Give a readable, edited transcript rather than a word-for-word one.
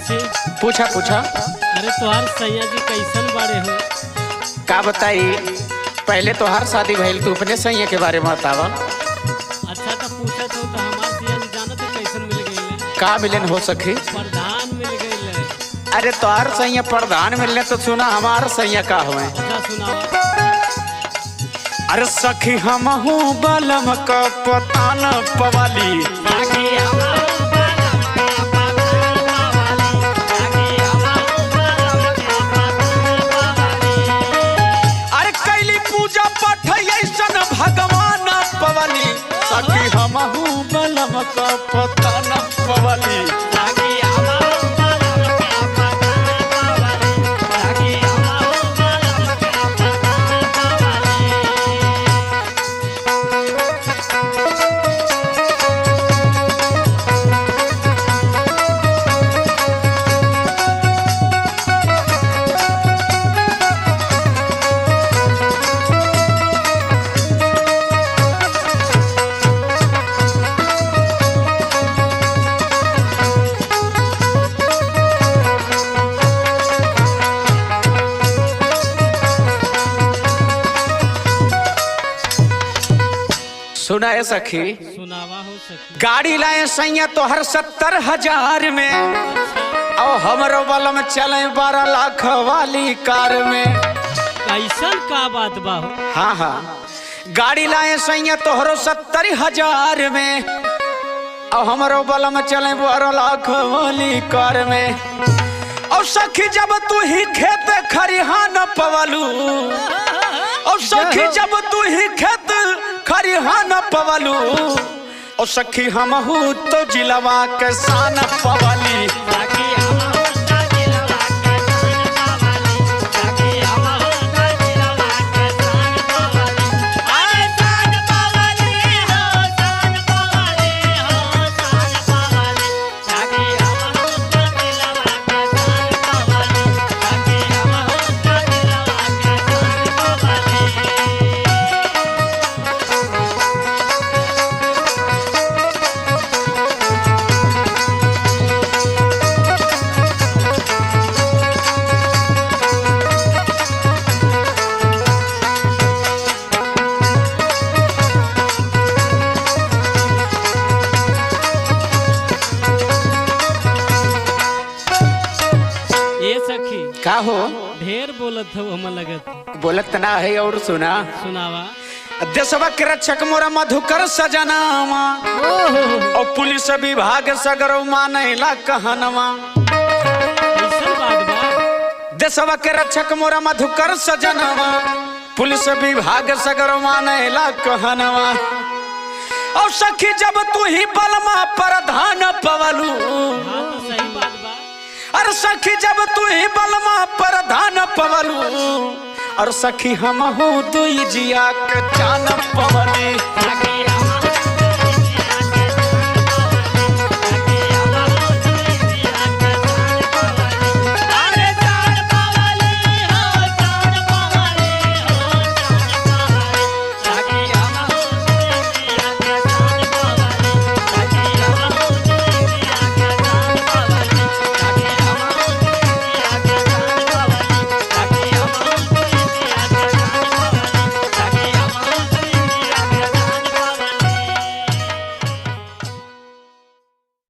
पूछी? पूछा पूछा। अरे तोहार सैया जी कैसन बाड़े हो? का बताई, पहले तो हर शादी भइल, तू अपने सैया के बारे में बतावा। अच्छा तो पूछत हो तो हमार सैया जी जानत है कैसन मिल गई? का मिलन हो सके? प्रधान मिल गई। अरे तोहार सैया प्रधान मिलने तो सुना हमार सैया का हुए। अच्छा सुनावा। अरे सखी हमहू बलम का पता न पवाली, अरे कैली पूजा पाठ ऐसन भगवान पवाली, सखी हमहू बलम का पता न पवाली। सुना है सखी, सुनावा हो सखी। गाड़ी लाए सैया तो हर 70,000 में, और हमारो बलम चले 12 लाख वाली कार में। कैसन का बात बा हो? हाँ हाँ, गाड़ी लाए सैया तो हरो 70,000 में, और हमारो बलम चले 12 लाख वाली कार में। और सखी जब तू ही खेत खरिहान पवलू, और सखी जब तू ही खेत खरिहान पवलू, और सखी हमहू तो जिलवा के शान पवली। का हो? ढेर बोलत हो, हम लगत बोलत ना है। और सुना, सुनावा। देशवा के रक्षक मोरा मधुकर सजनावा, और पुलिस विभाग सगरो मानेला कहनवा। कैसन बात बा? देशवा के रक्षक मोरा मधुकर सजनावा, पुलिस विभाग सगरो मानेला कहनवा। और सखी जब तू ही बलमा प्रधान पवलू, हाँ तो सही बात बा। और सखी जब तू ही बलमा प्रधान पवलू, और सखी हमहू दुई जिया के चान पवली।